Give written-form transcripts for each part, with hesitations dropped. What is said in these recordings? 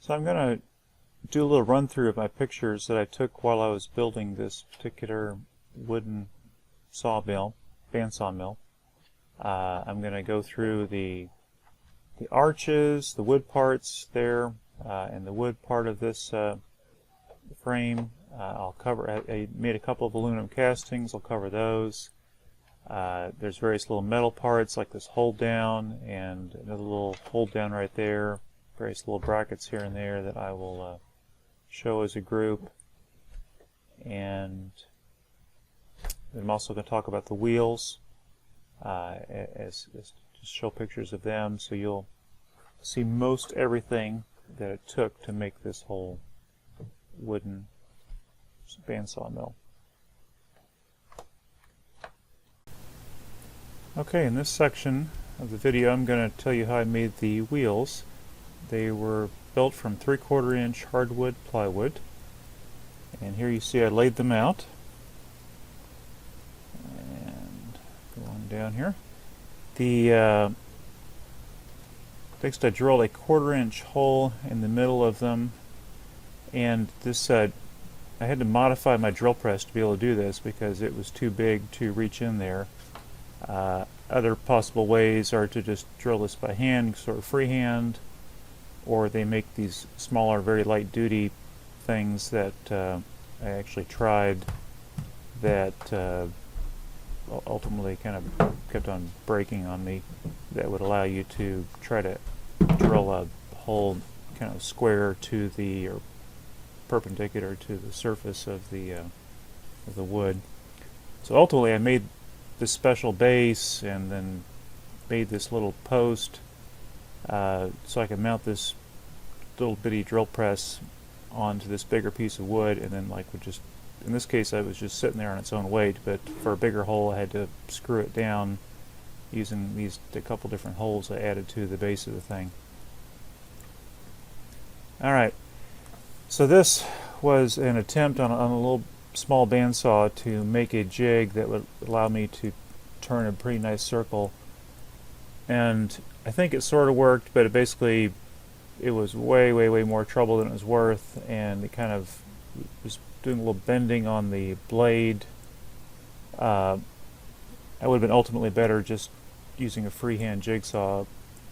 So I'm going to do a little run through of my pictures that I took while I was building this particular wooden sawmill, bandsaw mill. I'm going to go through the arches, the wood parts there, and the wood part of this frame. I'll cover. I made a couple of aluminum castings. I'll cover those. There's various little metal parts like this hold down and another little hold down right there. Various little brackets here and there that I will show as a group. And I'm also going to talk about the wheels as just show pictures of them, so you'll see most everything that it took to make this whole wooden bandsaw mill. Okay, in this section of the video I'm going to tell you how I made the wheels. They were built from 3/4 inch hardwood plywood, and here you see I laid them out. And go on down here. Next I drilled a 1/4 inch hole in the middle of them, and this I had to modify my drill press to be able to do this because it was too big to reach in there. Other possible ways are to just drill this by hand, sort of freehand, or they make these smaller, very light duty things that I actually tried that ultimately kind of kept on breaking on me, that would allow you to try to drill a hole kind of square to the, or perpendicular to the surface of the wood. So ultimately I made this special base and then made this little post so I could mount this little bitty drill press onto this bigger piece of wood, and then would just, in this case I was just sitting there on its own weight, but for a bigger hole I had to screw it down using a couple different holes I added to the base of the thing. Alright, so this was an attempt on a little small bandsaw to make a jig that would allow me to turn a pretty nice circle, and I think it sort of worked, but it was way more trouble than it was worth, and it kind of was doing a little bending on the blade. I would have been ultimately better just using a freehand jigsaw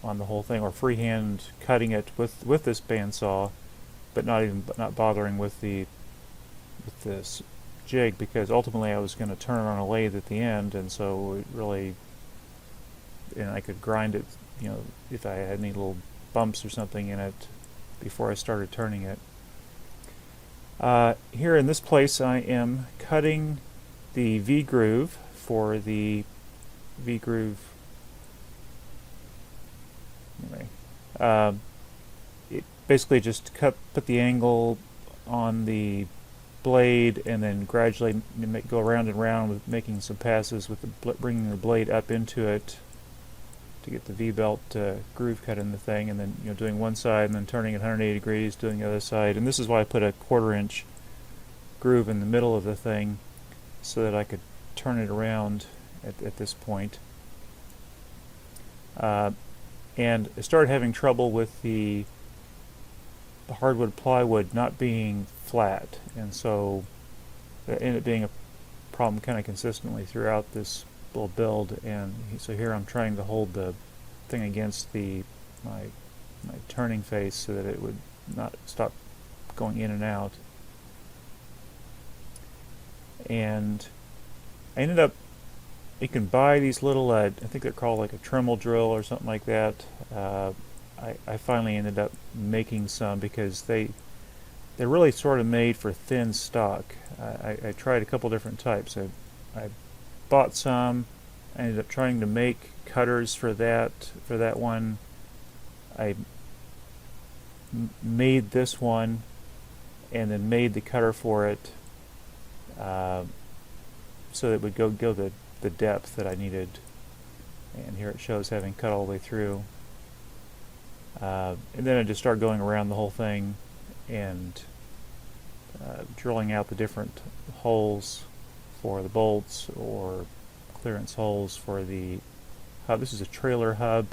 on the whole thing, or freehand cutting it with this bandsaw, but not bothering with this jig, because ultimately I was going to turn it on a lathe at the end, and so it really, and I could grind it, if I had any little bumps or something in it before I started turning it. Here in this place I am cutting the V-groove for the V-groove. Anyway, it basically just put the angle on the blade and then gradually go around and round with making some passes with bringing the blade up into it to get the V-belt groove cut in the thing, and then doing one side and then turning it 180 degrees, doing the other side. And this is why I put a 1/4 inch groove in the middle of the thing, so that I could turn it around at this point. And I started having trouble with the hardwood plywood not being flat, and so that ended up being a problem kind of consistently throughout this little build. And so here I'm trying to hold the thing against my turning face so that it would not stop going in and out. And I ended up, you can buy these little, I think they're called like a Dremel drill or something like that. I finally ended up making some because they're really sort of made for thin stock. I tried a couple different types. I bought some. I ended up trying to make cutters for that one. I made this one and then made the cutter for it so it would go the depth that I needed. And here it shows having cut all the way through. And then I just started going around the whole thing and drilling out the different holes for the bolts, or clearance holes for the hub. This is a trailer hub,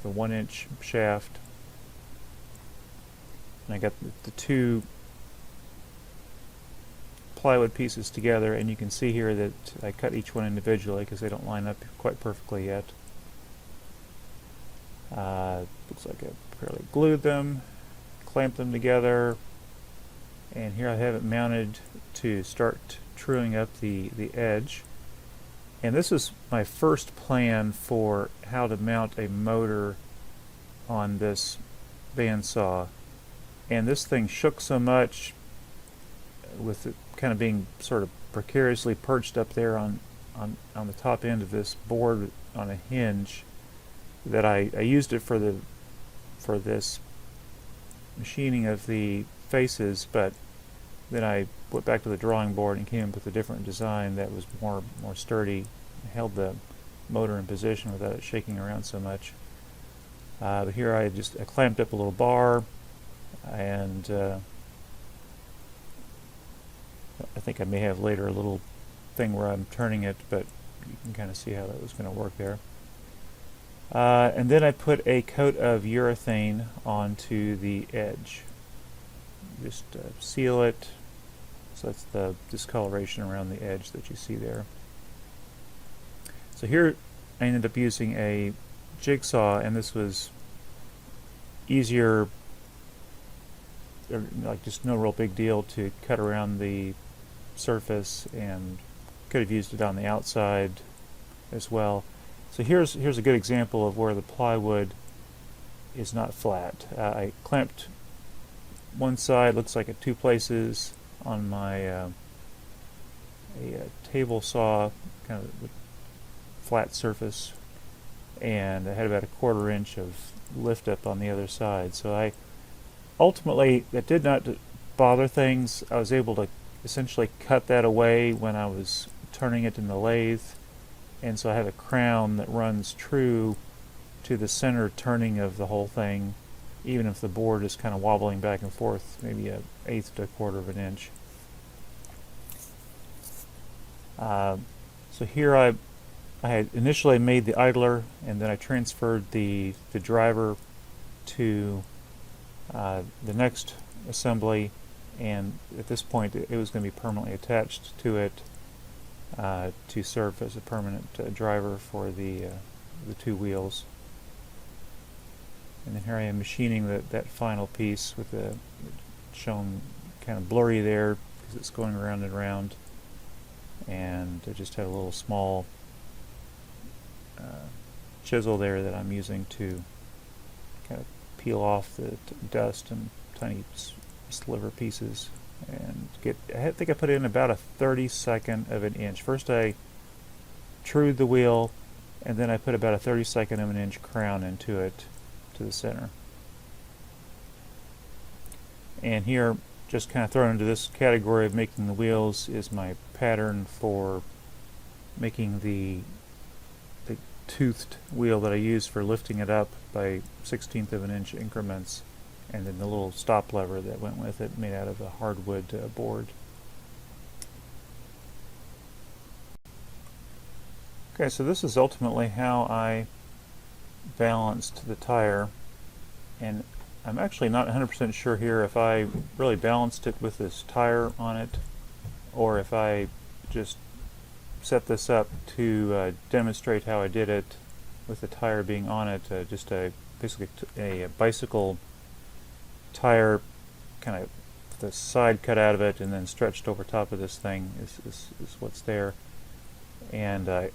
the 1-inch shaft. And I got the two plywood pieces together, and you can see here that I cut each one individually because they don't line up quite perfectly yet. Looks like I fairly glued them, clamped them together, and here I have it mounted to start truing up the edge. And this is my first plan for how to mount a motor on this bandsaw. And this thing shook so much, with it kind of being sort of precariously perched up there on the top end of this board on a hinge, that I used it for this machining of the faces, but then I went back to the drawing board and came up with a different design that was more sturdy, held the motor in position without it shaking around so much. But here I clamped up a little bar, and I think I may have later a little thing where I'm turning it, but you can kind of see how that was going to work there. And then I put a coat of urethane onto the edge. Just seal it, so that's the discoloration around the edge that you see there. So here I ended up using a jigsaw, and this was easier, like just no real big deal to cut around the surface, and could have used it on the outside as well. So here's a good example of where the plywood is not flat. I clamped one side, looks like at two places, on my a table saw, kind of flat surface, and I had about a 1/4 inch of lift up on the other side. So I ultimately, that did not bother things. I was able to essentially cut that away when I was turning it in the lathe, and so I have a crown that runs true to the center turning of the whole thing, even if the board is kind of wobbling back and forth, maybe 1/8 to 1/4 inch. So here I had initially made the idler, and then I transferred the driver to the next assembly, and at this point it was going to be permanently attached to it to serve as a permanent driver for the two wheels. And then here I am machining that final piece, with the shown kind of blurry there because it's going around and around, and I just have a little small chisel there that I'm using to kind of peel off the dust and tiny sliver pieces, and I think I put in about a 32nd of an inch. First I trued the wheel, and then I put about a 32nd of an inch crown into it to the center. And here, just kind of thrown into this category of making the wheels, is my pattern for making the toothed wheel that I use for lifting it up by 1/16 of an inch increments, and then the little stop lever that went with it, made out of a hardwood board. Okay, so this is ultimately how I balanced the tire, and I'm actually not 100% sure here if I really balanced it with this tire on it, or if I just set this up to demonstrate how I did it with the tire being on it. Basically a bicycle tire, kind of the side cut out of it and then stretched over top of this thing is what's there. And I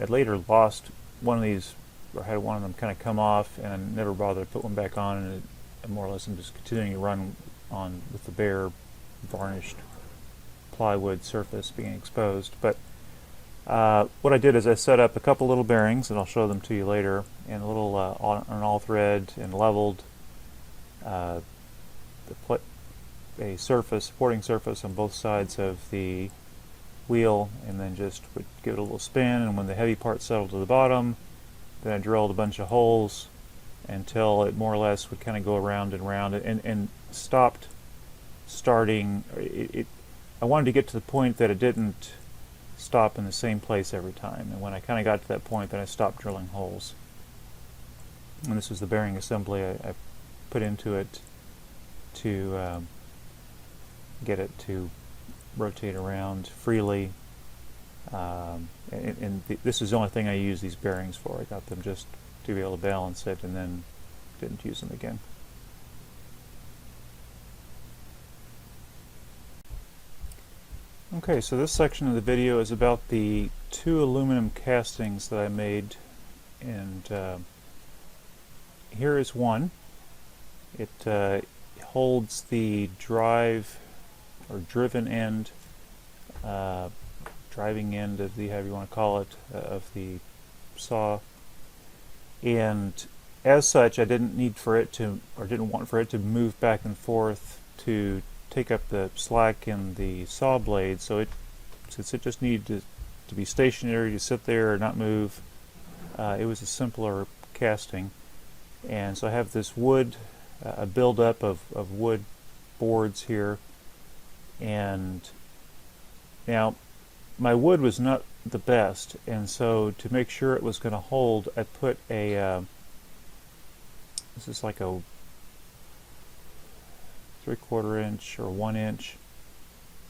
later lost one of these, or had one of them kind of come off, and I never bothered to put one back on, and more or less I'm just continuing to run on with the bare varnished plywood surface being exposed. But what I did is I set up a couple little bearings, and I'll show them to you later, and a little an all thread, and leveled a supporting surface on both sides of the wheel, and then just would give it a little spin, and when the heavy part settled to the bottom, then I drilled a bunch of holes until it more or less would kind of go around and around, and stopped starting. I wanted to get to the point that it didn't stop in the same place every time, and when I kind of got to that point, then I stopped drilling holes. And this was the bearing assembly I put into it. to get it to rotate around freely. This is the only thing I use these bearings for. I got them just to be able to balance it, and then didn't use them again. Okay, so this section of the video is about the 2 aluminum castings that I made, and here is one. It holds the drive or driven end, driving end of the, however you want to call it, of the saw, and as such I didn't need for it to, or didn't want for it to move back and forth to take up the slack in the saw blade, so since it just needed to be stationary, to sit there or not move, it was a simpler casting. And so I have this wood, a buildup of wood boards here, and now my wood was not the best, and so to make sure it was going to hold, I put a this is like a 3/4 inch or 1 inch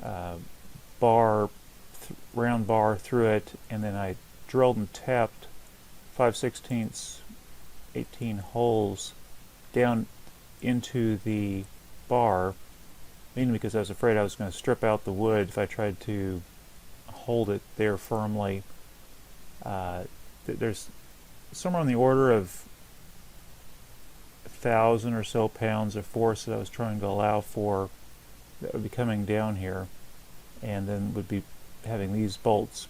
round bar through it, and then I drilled and tapped 5/16 18 holes down into the bar, mainly because I was afraid I was going to strip out the wood if I tried to hold it there firmly. There's somewhere on the order of 1,000 or so pounds of force that I was trying to allow for that would be coming down here, and then would be having these bolts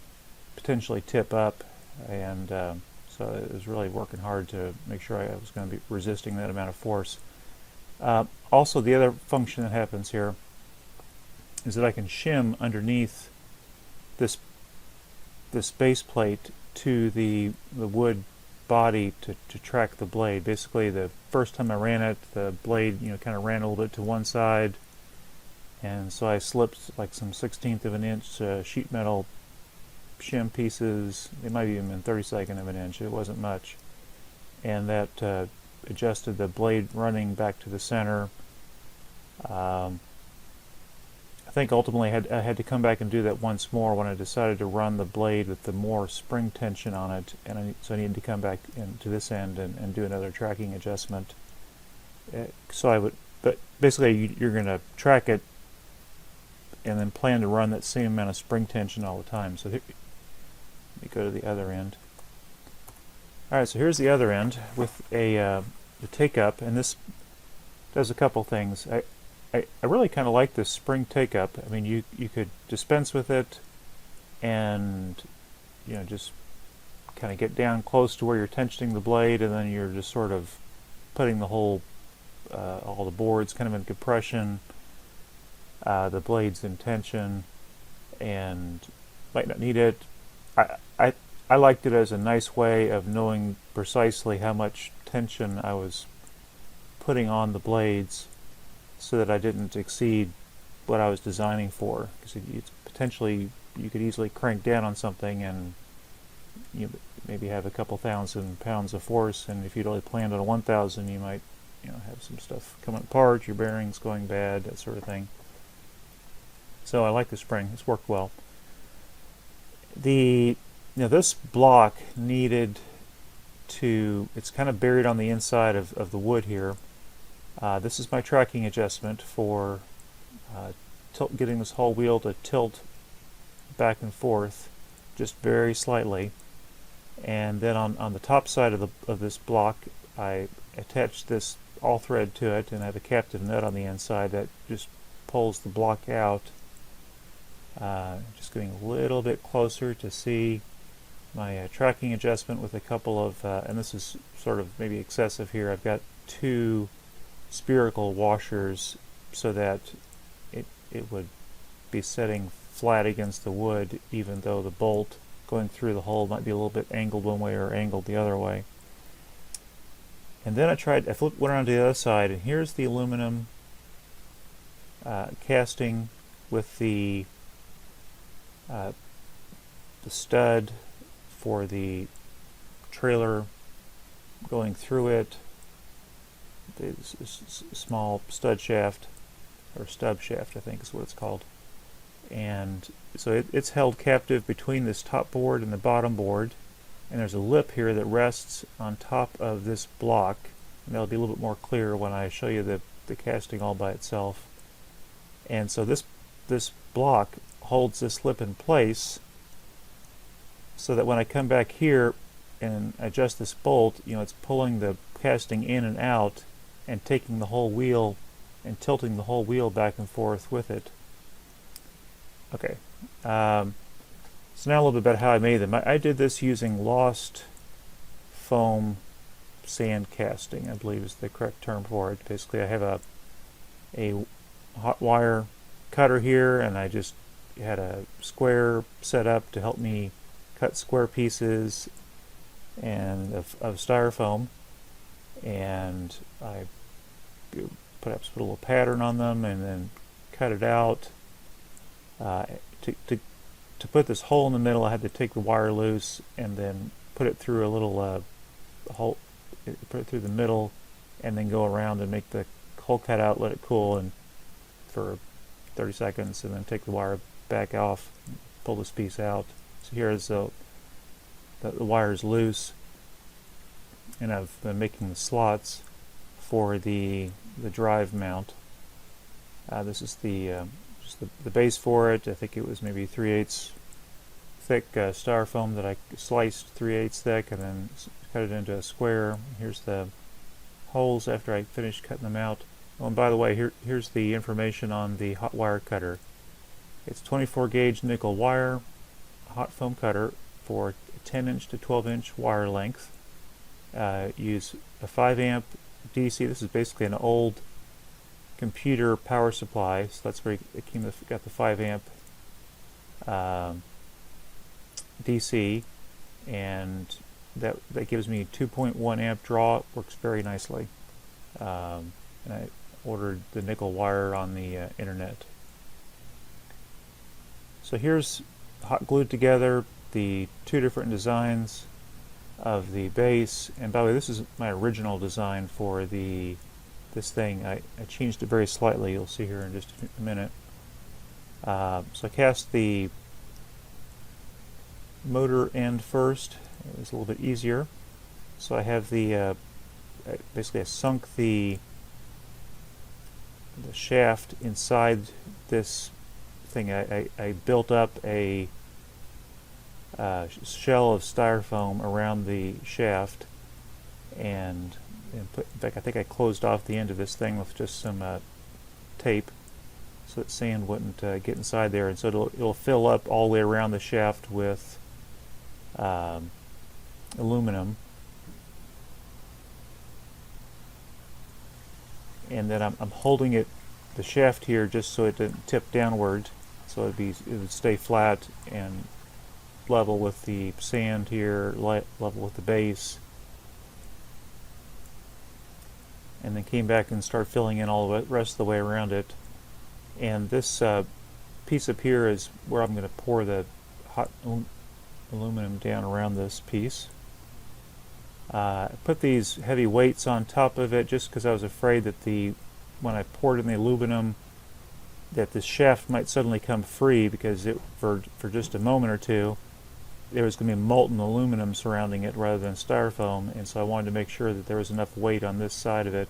potentially tip up, and so it was really working hard to make sure I was going to be resisting that amount of force. Also, the other function that happens here is that I can shim underneath this base plate to the wood body to track the blade. Basically, the first time I ran it, the blade kind of ran a little bit to one side, and so I slipped like some 1/16 of an inch sheet metal shim pieces. It might even been 32nd of an inch. It wasn't much, and that adjusted the blade running back to the center. I think ultimately I had to come back and do that once more when I decided to run the blade with the more spring tension on it, and so I needed to come back into this end and do another tracking adjustment. But basically you're going to track it and then plan to run that same amount of spring tension all the time. So here, let me go to the other end. Alright, so here's the other end with the take-up, and this does a couple things. I really kind of like this spring take-up. I mean, you could dispense with it and just kind of get down close to where you're tensioning the blade, and then you're just sort of putting the whole all the boards kind of in compression, the blades in tension, and might not need it. I liked it as a nice way of knowing precisely how much tension I was putting on the blades, so that I didn't exceed what I was designing for. Because it's potentially, you could easily crank down on something and maybe have a couple thousand pounds of force, and if you'd only planned on 1,000, you might have some stuff coming apart, your bearings going bad, that sort of thing. So I like the spring. It's worked well. This block needed to, it's kind of buried on the inside of the wood here. This is my tracking adjustment for getting this whole wheel to tilt back and forth just very slightly. And then on the top side of this block, I attached this all thread to it, and I have a captive nut on the inside that just pulls the block out. Just getting a little bit closer to see my tracking adjustment with a couple of, and this is sort of maybe excessive here, I've got 2 spherical washers so that it would be setting flat against the wood, even though the bolt going through the hole might be a little bit angled one way or angled the other way. And then I went around to the other side, and here's the aluminum casting with the stud for the trailer going through it, small stud shaft, or stub shaft I think is what it's called. And so it's held captive between this top board and the bottom board, and there's a lip here that rests on top of this block, and that'll be a little bit more clear when I show you the casting all by itself. And so this block holds this lip in place so that when I come back here and adjust this bolt, it's pulling the casting in and out and taking the whole wheel and tilting the whole wheel back and forth with it. Okay, so now a little bit about how I made them. I did this using lost foam sand casting, I believe is the correct term for it. Basically, I have a hot wire cutter here, and I just had a square set up to help me cut square pieces and of styrofoam, and I perhaps put a little pattern on them and then cut it out. To put this hole in the middle, I had to take the wire loose and then put it through a little hole, put it through the middle, and then go around and make the hole cut out, let it cool, and for 30 seconds, and then take the wire back off, pull this piece out. So here is the wire is loose, and I've been making the slots for the drive mount. This is the base for it. I think it was maybe 3/8 thick styrofoam that I sliced 3/8 thick and then cut it into a square. Here's the holes after I finished cutting them out. Oh, and by the way, here's the information on the hot wire cutter. It's 24 gauge nickel wire hot foam cutter for 10-inch to 12-inch wire length. Use a 5 amp DC. This is basically an old computer power supply, so that's where it got the 5 amp DC, and that gives me 2.1 amp draw. It works very nicely. And I ordered the nickel wire on the internet. So here's hot glued together the two different designs of the base, and by the way, this is my original design for this thing. I changed it very slightly. You'll see here in just a minute. So I cast the motor end first. It was a little bit easier. So I have basically I sunk the shaft inside this thing. I built up a shell of styrofoam around the shaft, and in fact, I think I closed off the end of this thing with just some tape so that sand wouldn't get inside there, and so it'll fill up all the way around the shaft with aluminum. And then I'm holding the shaft here just so it didn't tip downward, so it would stay flat and level with the sand here, level with the base. And then came back and started filling in all the rest of the way around it. And this piece up here is where I'm going to pour the hot aluminum down around this piece. I put these heavy weights on top of it just because I was afraid that when I poured in the aluminum, that the shaft might suddenly come free, because for just a moment or two there was going to be molten aluminum surrounding it rather than styrofoam, and so I wanted to make sure that there was enough weight on this side of it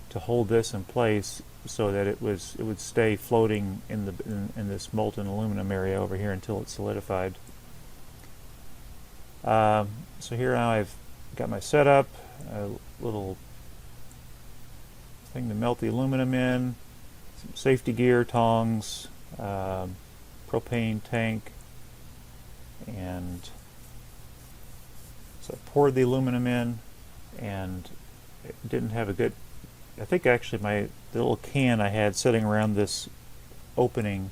to hold this in place so that it would stay floating in this molten aluminum area over here until it solidified. So here now I've got my setup, a little thing to melt the aluminum in, some safety gear, tongs, propane tank, and so I poured the aluminum in, and it didn't have a good, I think actually the little can I had sitting around this opening,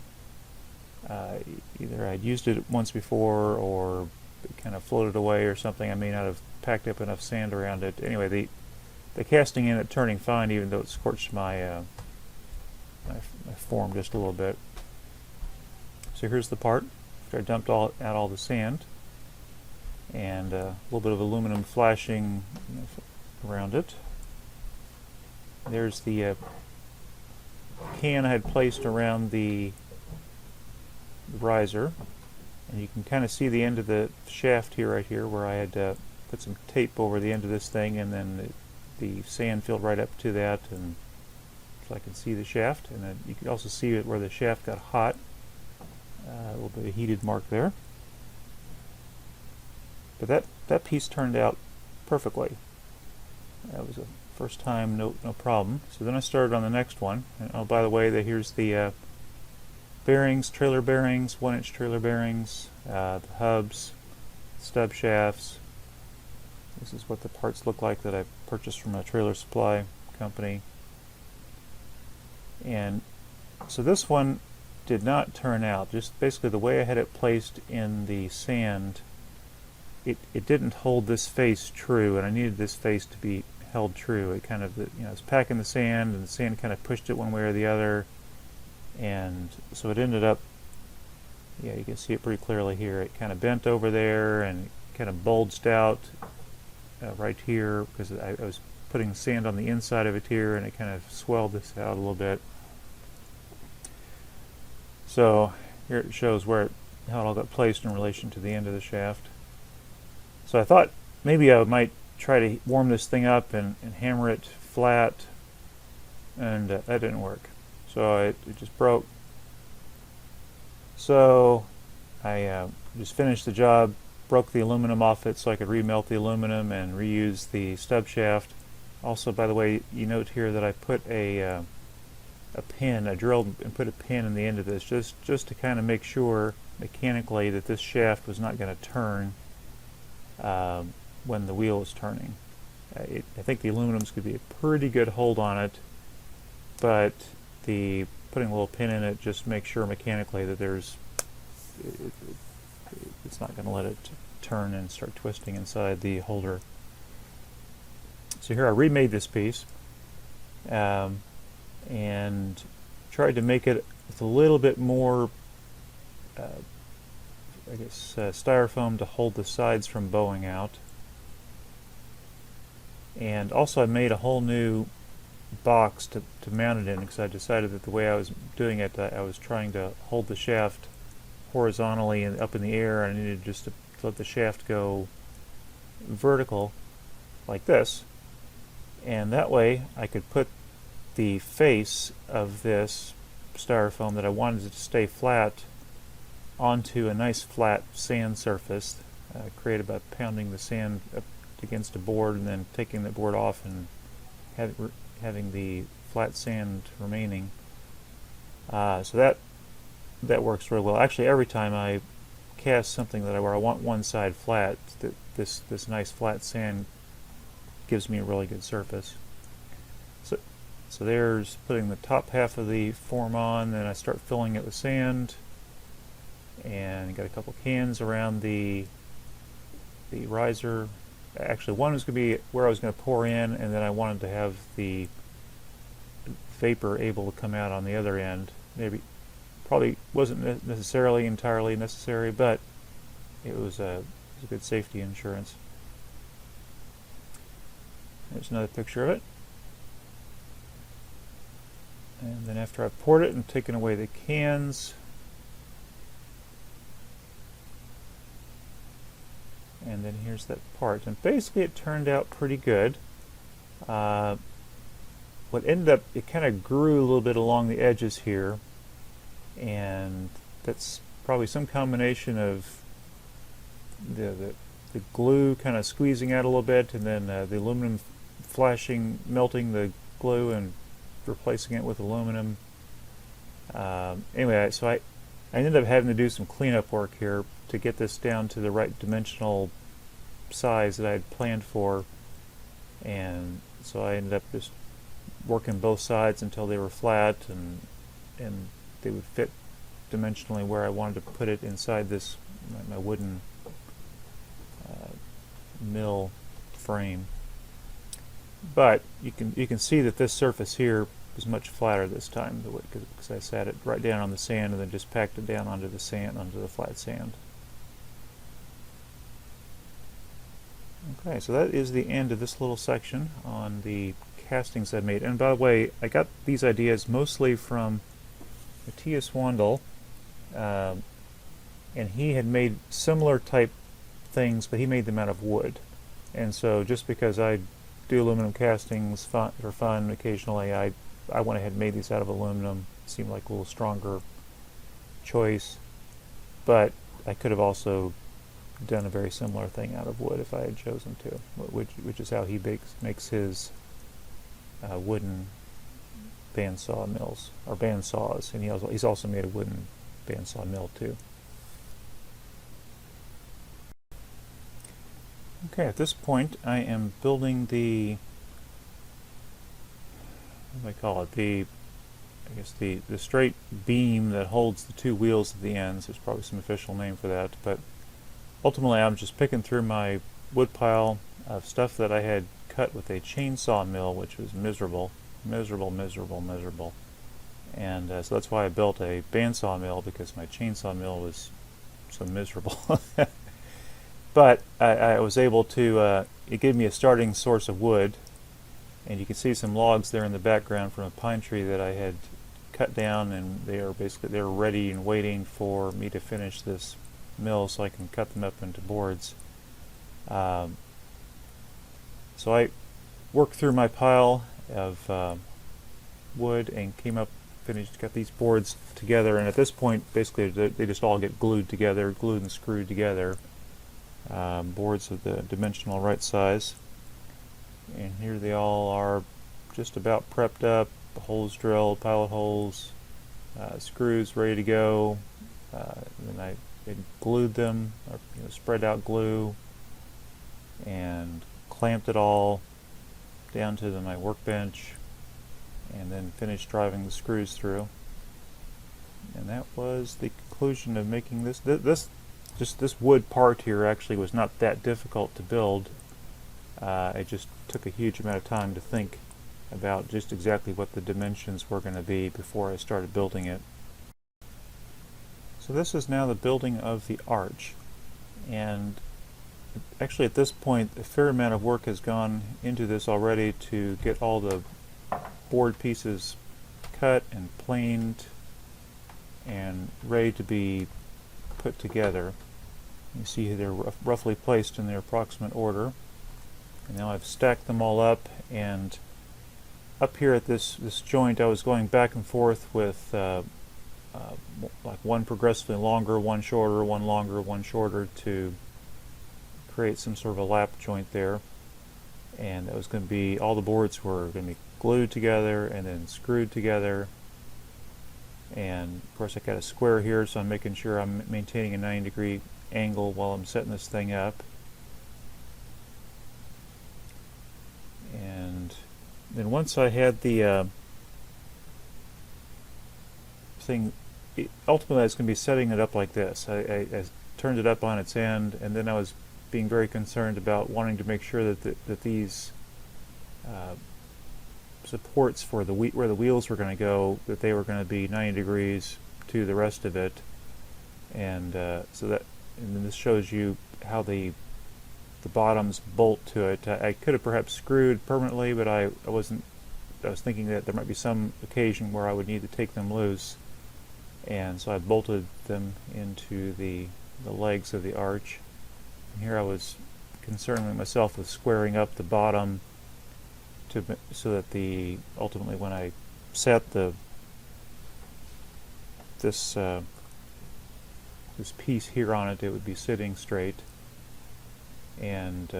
either I'd used it once before or it kind of floated away or something. I may not have packed up enough sand around it. Anyway, the casting ended up turning fine, even though it scorched my form just a little bit. So here's the part after I dumped out all the sand, and a little bit of aluminum flashing around it. There's the can I had placed around the riser, and you can kind of see the end of the shaft here, right here, where I had put some tape over the end of this thing, and then the sand filled right up to that, and so I can see the shaft. And then you can also see it where the shaft got hot, a little bit of heated mark there. But that piece turned out perfectly. That was a first time, no problem. So then I started on the next one. And oh, by the way, here's the bearings, trailer bearings, 1-inch trailer bearings, the hubs, stub shafts. This is what the parts look like that I purchased from a trailer supply company. And so this one did not turn out. Just basically the way I had it placed in the sand, it didn't hold this face true, and I needed this face to be held true. It kind of, it was packing the sand, and the sand kind of pushed it one way or the other, and so it ended up, yeah, you can see it pretty clearly here. It kind of bent over there and kind of bulged out right here, because I was putting sand on the inside of it here, and it kind of swelled this out a little bit. So here it shows how it all got placed in relation to the end of the shaft. So I thought maybe I might try to warm this thing up and hammer it flat, and that didn't work. So it just broke. So I just finished the job, broke the aluminum off it so I could remelt the aluminum and reuse the stub shaft. Also, by the way, you note here that I put a pin, I drilled and put a pin in the end of this just to kind of make sure mechanically that this shaft was not going to turn when the wheel is turning. I think the aluminum's going to be a pretty good hold on it, but putting a little pin in it just makes sure mechanically that it's not going to let it turn and start twisting inside the holder. So here I remade this piece and tried to make it with a little bit more I guess styrofoam to hold the sides from bowing out. And also I made a whole new box to mount it in, because I decided that the way I was doing it, I was trying to hold the shaft horizontally and up in the air, and I needed just to let the shaft go vertical like this, and that way I could put the face of this styrofoam that I wanted it to stay flat onto a nice flat sand surface, created by pounding the sand up against a board and then taking the board off and having the flat sand remaining. So that works really well. Actually, every time I cast something where I want one side flat, this nice flat sand gives me a really good surface. So there's putting the top half of the form on, then I start filling it with sand, and got a couple cans around the riser. Actually, one was going to be where I was going to pour in, and then I wanted to have the vapor able to come out on the other end. Probably wasn't necessarily entirely necessary, but it was a good safety insurance. There's another picture of it. And then after I've poured it and taken away the cans, and then here's that part. And basically it turned out pretty good. What ended up, it kind of grew a little bit along the edges here, and that's probably some combination of the glue kind of squeezing out a little bit, and then the aluminum melting the glue and replacing it with aluminum. Anyway, so I ended up having to do some cleanup work here to get this down to the right dimensional size that I had planned for, and so I ended up just working both sides until they were flat and they would fit dimensionally where I wanted to put it inside this my wooden mill frame. But you can see that this surface here was much flatter this time, because I sat it right down on the sand and then just packed it down onto the flat sand. Okay, so that is the end of this little section on the castings I made. And by the way, I got these ideas mostly from Matthias Wandel, and he had made similar type things, but he made them out of wood. And so just because I do aluminum castings for fun occasionally, I went ahead and made these out of aluminum. It seemed like a little stronger choice, but I could have also done a very similar thing out of wood if I had chosen to, which is how he makes his wooden bandsaw mills, or bandsaws, and he's also made a wooden bandsaw mill too. Okay, at this point I am building the, what do I call it, the straight beam that holds the two wheels at the ends. There's probably some official name for that, but ultimately I'm just picking through my wood pile of stuff that I had cut with a chainsaw mill, which was miserable. And so that's why I built a bandsaw mill, because my chainsaw mill was so miserable. But I was able to, it gave me a starting source of wood, and you can see some logs there in the background from a pine tree that I had cut down, and they are ready and waiting for me to finish this mill so I can cut them up into boards. So I worked through my pile of wood and got these boards together, and at this point basically they just all get glued and screwed together. Boards of the dimensional right size, and here they all are, just about prepped up, holes drilled, pilot holes, screws ready to go. Then I glued them, or spread out glue, and clamped it all down to my workbench, and then finished driving the screws through. And that was the conclusion of making this. This wood part here actually was not that difficult to build. It just took a huge amount of time to think about just exactly what the dimensions were going to be before I started building it. So this is now the building of the arch, and actually at this point a fair amount of work has gone into this already to get all the board pieces cut and planed and ready to be put together. You see they're roughly placed in their approximate order. And now I've stacked them all up, and up here at this joint I was going back and forth with like one progressively longer, one shorter, one longer, one shorter, to create some sort of a lap joint there. And that was going to be, all the boards were going to be glued together and then screwed together. And of course I got a square here, so I'm making sure I'm maintaining a 90-degree angle while I'm setting this thing up. And then once I had the thing, ultimately I was going to be setting it up like this. I turned it up on its end, and then I was being very concerned about wanting to make sure that these supports for where the wheels were going to go, that they were going to be 90 degrees to the rest of it. And and then this shows you how the bottoms bolt to it. I could have perhaps screwed permanently, but I was thinking that there might be some occasion where I would need to take them loose, and so I bolted them into the legs of the arch. And here I was concerning myself with squaring up the bottom so that ultimately when I set this piece here on it, it would be sitting straight. And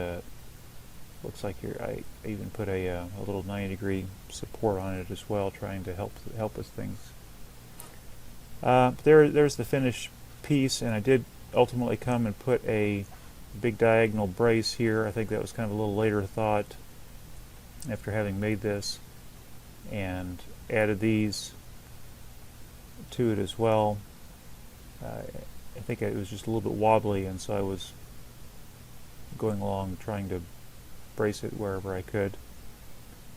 looks like here I even put a little 90-degree support on it as well, trying to help with things. There's the finished piece, and I did ultimately come and put a big diagonal brace here. I think that was kind of a little later thought after having made this, and added these to it as well. I think it was just a little bit wobbly, and so I was going along trying to brace it wherever I could.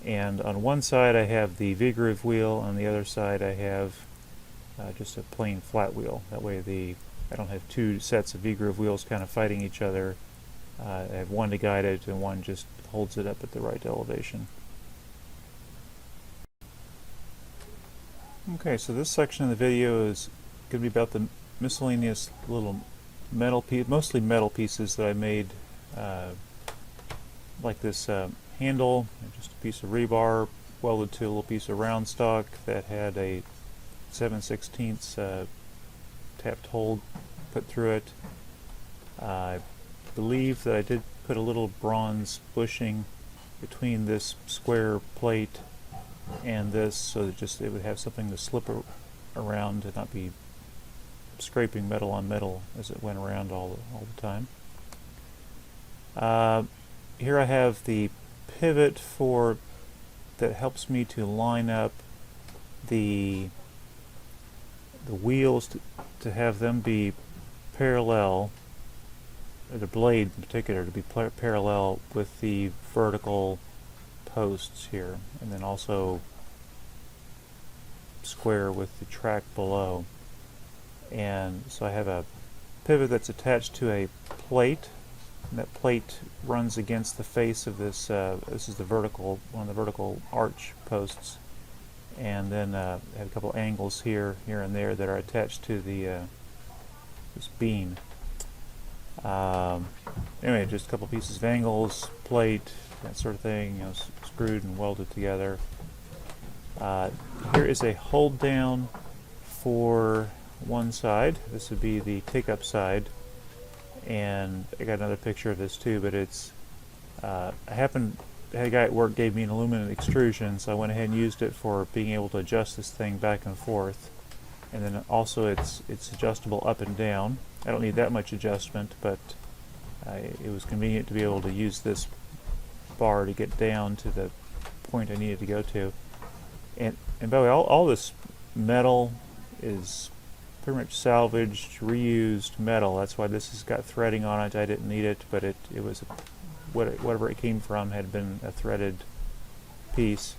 And on one side I have the V-groove wheel, on the other side I have just a plain flat wheel. That way I don't have two sets of V-groove wheels kind of fighting each other. I have one to guide it, and one just holds it up at the right elevation. Okay, so this section of the video is going to be about the miscellaneous little metal mostly metal pieces that I made, like this handle, just a piece of rebar welded to a little piece of round stock that had a 7/16 tapped hole put through it. I believe that I did put a little bronze bushing between this square plate and this, so that it would have something to slip around and not be scraping metal on metal as it went around all the time. Here I have the pivot that helps me to line up the wheels to have them be parallel, or the blade in particular to be parallel with the vertical posts here, and then also square with the track below. And so I have a pivot that's attached to a plate, and that plate runs against the face of this. This is one of the vertical arch posts, and then I have a couple angles here and there that are attached to this beam. Anyway, just a couple pieces of angles, plate, that sort of thing, screwed and welded together. Here is a hold down for one side. This would be the take-up side, and I got another picture of this too, but it's I had a guy at work gave me an aluminum extrusion, so I went ahead and used it for being able to adjust this thing back and forth. And then also it's adjustable up and down. I don't need that much adjustment, but it was convenient to be able to use this bar to get down to the point I needed to go to. And by the way, all this metal is pretty much salvaged, reused metal. That's why this has got threading on it. I didn't need it, but it was whatever it came from had been a threaded piece.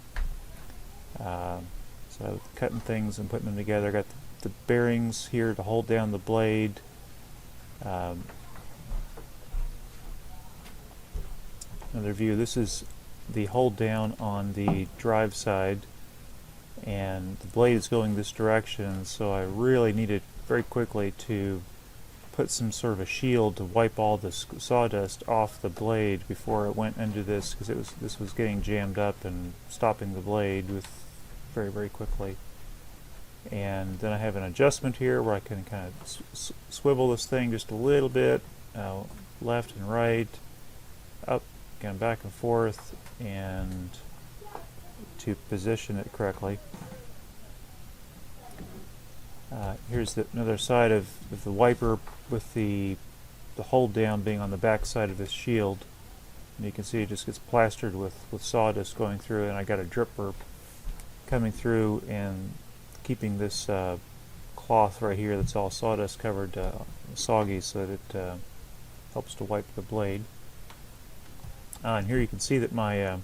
So cutting things and putting them together. I got the bearings here to hold down the blade. Another view. This is the hold down on the drive side, and the blade is going this direction, so I really needed very quickly to put some sort of a shield to wipe all the sawdust off the blade before it went into this, because this was getting jammed up and stopping the blade very, very quickly. And then I have an adjustment here where I can kind of swivel this thing just a little bit, left and right, up, kind of back and forth, and to position it correctly. Here's another side of the wiper with the hold down being on the back side of this shield. And you can see it just gets plastered with sawdust going through, and I got a dripper coming through and keeping this cloth right here that's all sawdust covered soggy, so that it helps to wipe the blade. And here you can see that my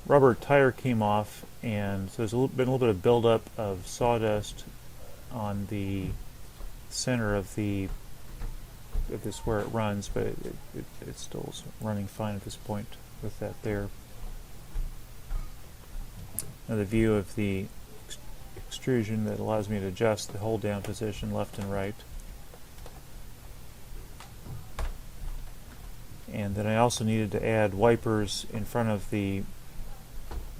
rubber tire came off, and so there's been a little bit of buildup of sawdust on the center of this where it runs, but it still is running fine at this point with that there. Another view of the extrusion that allows me to adjust the hold down position left and right. And then I also needed to add wipers in front of the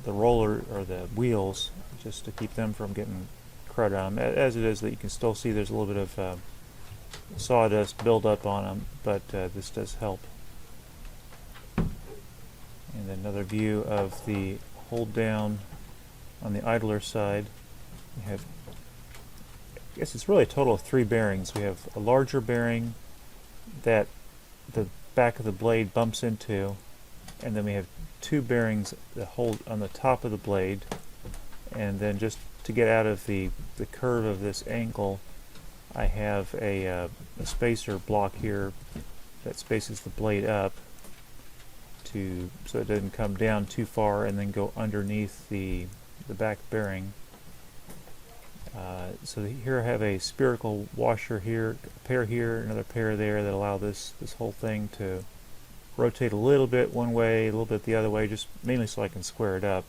roller or the wheels, just to keep them from getting crud on them. As it is, that you can still see there's a little bit of sawdust buildup on them, but this does help. And then another view of the hold down on the idler side. We have, I guess it's really a total of 3 bearings. We have a larger bearing that the back of the blade bumps into, and then we have 2 bearings that hold on the top of the blade, and then just to get out of the curve of this ankle, I have a spacer block here that spaces the blade up so it doesn't come down too far and then go underneath the back bearing. So here I have a spherical washer here, a pair here, another pair there, that allow this whole thing to rotate a little bit one way, a little bit the other way, just mainly so I can square it up.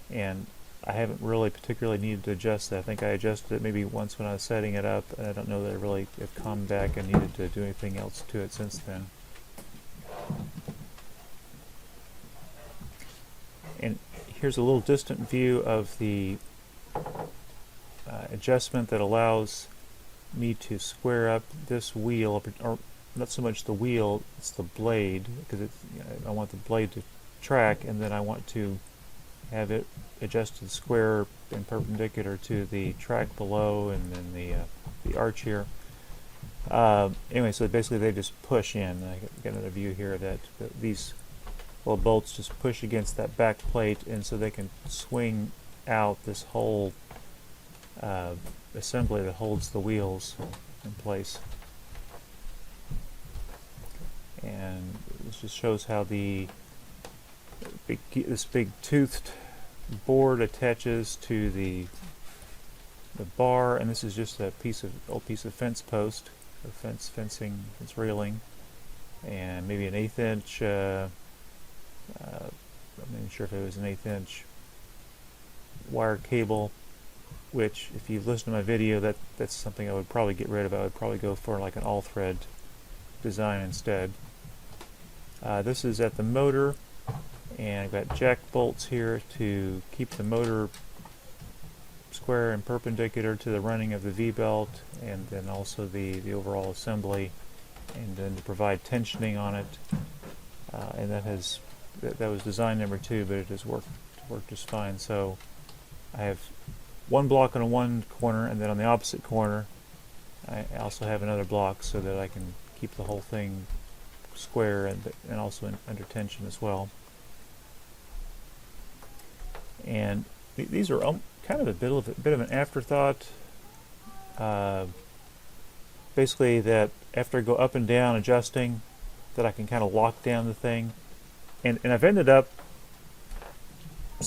and I haven't really particularly needed to adjust that. I think I adjusted it maybe once when I was setting it up, and I don't know that I really have come back and needed to do anything else to it since then. And here's a little distant view of the adjustment that allows me to square up this wheel, or not so much the wheel, it's the blade, because I want the blade to track, and then I want to have it adjusted square and perpendicular to the track below, and then the arch here. Anyway, so basically they just push in. I got another view here that these little bolts just push against that back plate, and so they can swing out this whole assembly that holds the wheels in place. And this just shows how this big toothed board attaches to the bar, and this is just a old piece of fence post, or fencing, railing, and maybe an 1/8 inch. I'm not even sure if it was an 1/8 inch wire cable, which, if you listen to my video, that's something I would probably get rid of. I would probably go for like an all thread design instead. This is at the motor, and I've got jack bolts here to keep the motor square and perpendicular to the running of the V-belt, and then also the overall assembly, and then to provide tensioning on it. And that was design number 2, but it has worked just fine. So I have one block on one corner, and then on the opposite corner I also have another block so that I can keep the whole thing square and also under tension as well. And these are kind of a bit of an afterthought. Basically, that after I go up and down adjusting, that I can kind of lock down the thing. And I've ended up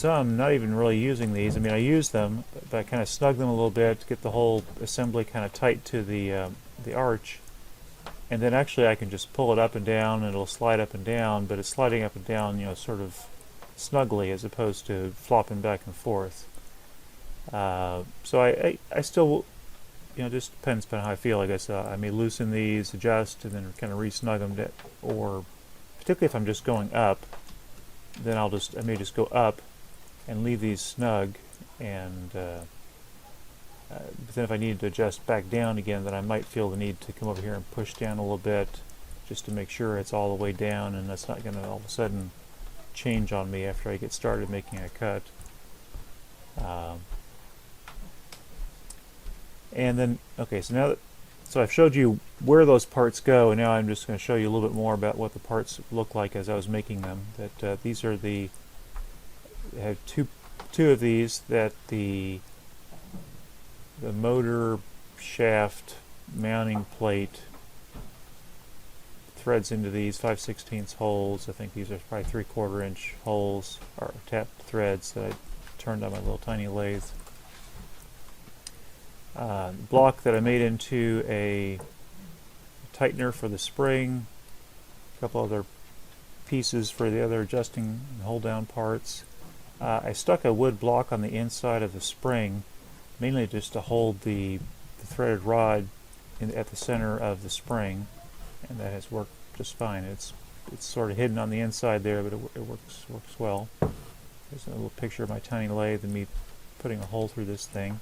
not even really using these. I mean, I use them, but I kind of snug them a little bit to get the whole assembly kind of tight to the arch. And then actually I can just pull it up and down, and it'll slide up and down, but it's sliding up and down, sort of snugly, as opposed to flopping back and forth. So I still, just depends upon how I feel. I guess I may loosen these, adjust, and then kind of re-snug them, or particularly if I'm just going up, then I may just go up and leave these snug, and but then if I needed to adjust back down again, then I might feel the need to come over here and push down a little bit, just to make sure it's all the way down, and that's not going to all of a sudden change on me after I get started making a cut. And then, okay, so I've showed you where those parts go, and now I'm just going to show you a little bit more about what the parts look like as I was making them. That these are I have two of these, that the motor shaft mounting plate threads into these 5/16 holes. I think these are probably 3/4 inch holes, or tapped threads that I turned on my little tiny lathe. Block that I made into a tightener for the spring, a couple other pieces for the other adjusting and hold down parts. I stuck a wood block on the inside of the spring, mainly just to hold the threaded rod at the center of the spring, and that has worked just fine. It's sort of hidden on the inside there, but it works well. There's a little picture of my tiny lathe and me putting a hole through this thing.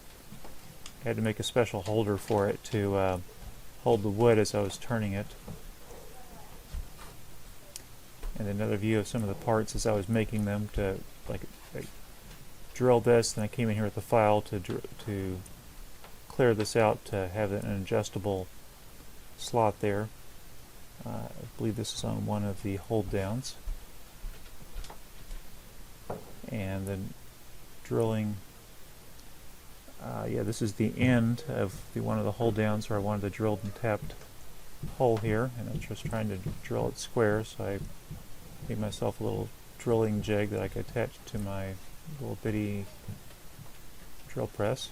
I had to make a special holder for it to hold the wood as I was turning it. And another view of some of the parts as I was making them. I drilled this, then I came in here with the file to clear this out to have an adjustable slot there. I believe this is on one of the hold downs. And then drilling. This is the end of one of the hold downs where I wanted the drilled and tapped hole here, and I'm just trying to drill it square, so I made myself a little drilling jig that I could attach to my little bitty drill press.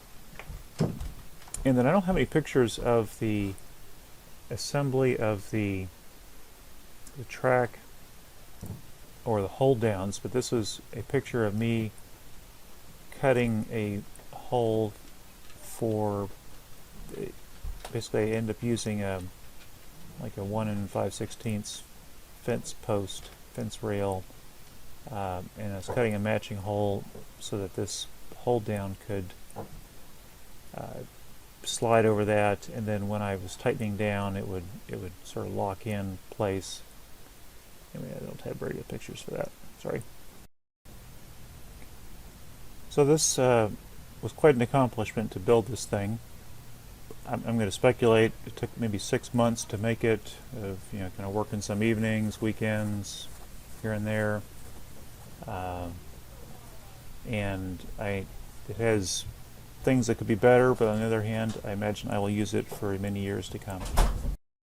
And then I don't have any pictures of the assembly of the track or the hold downs, but this was a picture of me cutting a hole for, basically I end up using like a 1 5/16 fence post, fence rail, and I was cutting a matching hole so that this hold down could slide over that, and then when I was tightening down, it would sort of lock in place. Anyway, I don't have very good pictures for that. Sorry. So this was quite an accomplishment to build this thing. I'm going to speculate it took maybe 6 months to make it, of kind of working some evenings, weekends, here and there, and it has things that could be better, but on the other hand, I imagine I will use it for many years to come.